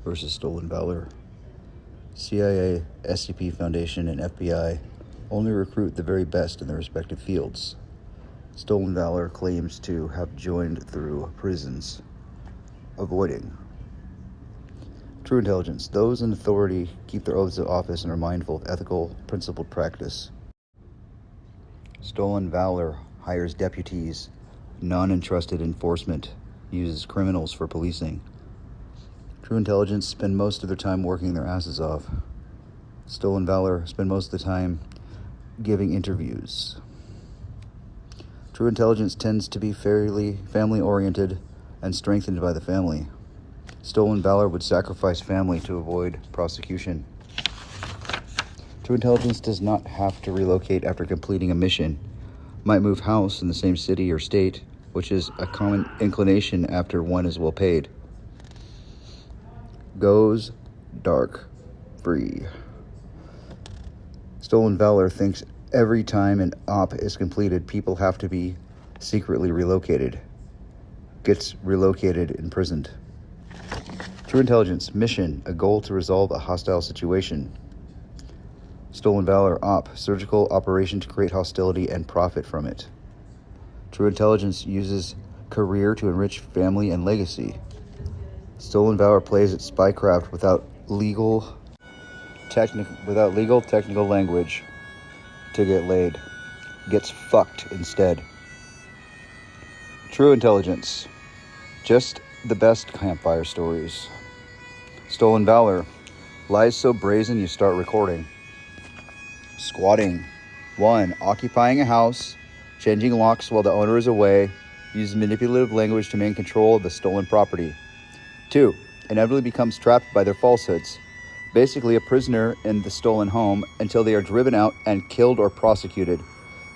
versus Stolen Valor. CIA, SCP Foundation, and FBI only recruit the very best in their respective fields. Stolen Valor claims to have joined through prisons, avoiding. True intelligence. Those in authority keep their oaths of office and are mindful of ethical, principled practice. Stolen Valor hires deputies. Non-entrusted enforcement uses criminals for policing. True intelligence spend most of their time working their asses off. Stolen Valor spend most of the time giving interviews. True intelligence tends to be fairly family-oriented and strengthened by the family. Stolen Valor would sacrifice family to avoid prosecution. True intelligence does not have to relocate after completing a mission. Might move house in the same city or state, which is a common inclination after one is well paid. Goes dark free. Stolen Valor thinks every time an op is completed, people have to be secretly relocated. Gets relocated, imprisoned. True intelligence. Mission. A goal to resolve a hostile situation. Stolen Valor. Op. Surgical operation to create hostility and profit from it. True intelligence uses career to enrich family and legacy. Stolen Valor plays at spycraft without legal technical language to get laid. Gets fucked instead. True intelligence. Just the best campfire stories. Stolen Valor. Lies so brazen you start recording. Squatting. 1. Occupying a house, changing locks while the owner is away, uses manipulative language to maintain control of the stolen property. 2. Inevitably becomes trapped by their falsehoods, basically a prisoner in the stolen home until they are driven out and killed or prosecuted.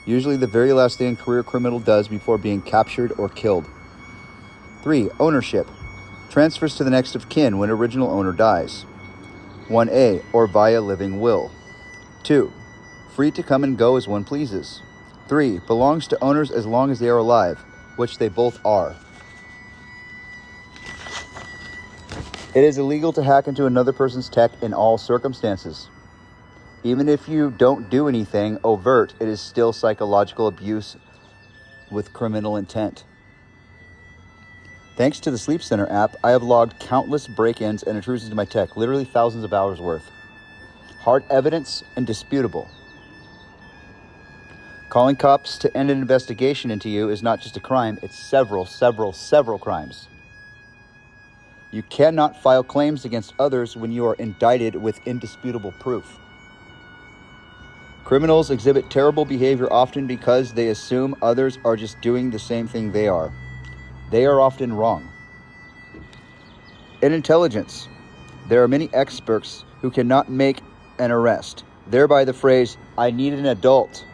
Usually the very last thing a career criminal does before being captured or killed. 3. Ownership. Transfers to the next of kin when original owner dies. 1A, or via living will. 2. Free to come and go as one pleases. 3. Belongs to owners as long as they are alive, which they both are. It is illegal to hack into another person's tech in all circumstances. Even if you don't do anything overt, it is still psychological abuse with criminal intent. Thanks to the Sleep Center app, I have logged countless break-ins and intrusions into my tech, literally thousands of hours worth. Hard evidence, indisputable. Calling cops to end an investigation into you is not just a crime, it's several crimes. You cannot file claims against others when you are indicted with indisputable proof. Criminals exhibit terrible behavior often because they assume others are just doing the same thing they are. They are often wrong. In intelligence, there are many experts who cannot make an arrest. Thereby the phrase, "I need an adult,"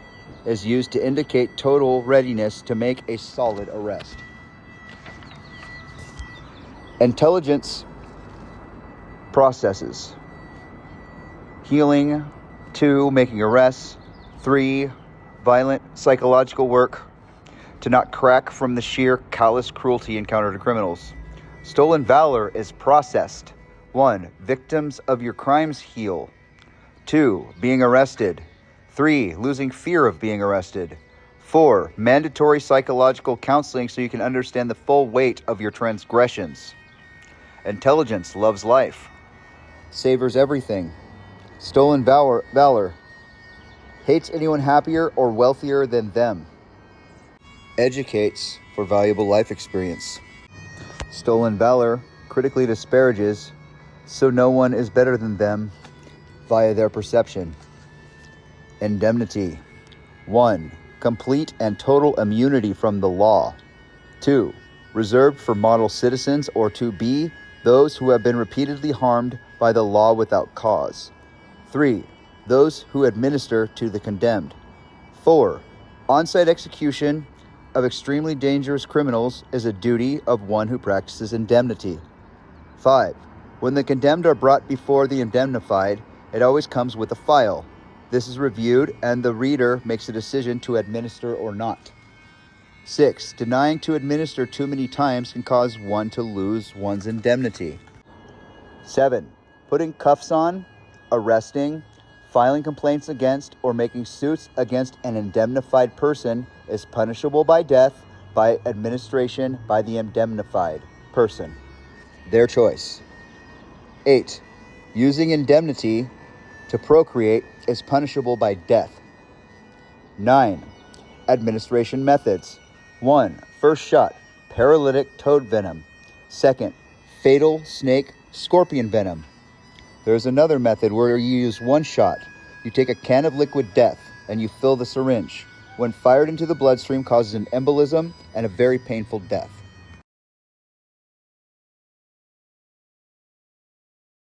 is used to indicate total readiness to make a solid arrest. Intelligence processes. Healing. 2. Making arrests. 3. Violent psychological work to not crack from the sheer callous cruelty encountered to criminals. Stolen Valor is processed. 1. Victims of your crimes heal. 2. Being arrested. 3. Losing fear of being arrested. 4. Mandatory psychological counseling so you can understand the full weight of your transgressions. Intelligence loves life. Savors everything. Stolen Valor. Hates anyone happier or wealthier than them. Educates for valuable life experience. Stolen Valor critically disparages so no one is better than them via their perception. Indemnity. 1. Complete and total immunity from the law. 2. Reserved for model citizens, or 2B, those who have been repeatedly harmed by the law without cause. 3. Those who administer to the condemned. 4. On-site execution of extremely dangerous criminals is a duty of one who practices indemnity. 5. When the condemned are brought before the indemnified, it always comes with a file. This is reviewed and the reader makes a decision to administer or not. 6. Denying to administer too many times can cause one to lose one's indemnity. 7. Putting cuffs on, arresting, filing complaints against, or making suits against an indemnified person is punishable by death by administration by the indemnified person. Their choice. 8. Using indemnity to procreate is punishable by death. 9. Administration methods. 1. First shot, paralytic toad venom. 2nd, fatal snake scorpion venom. There's another method where you use one shot. You take a can of liquid death and you fill the syringe. When fired into the bloodstream, causes an embolism and a very painful death.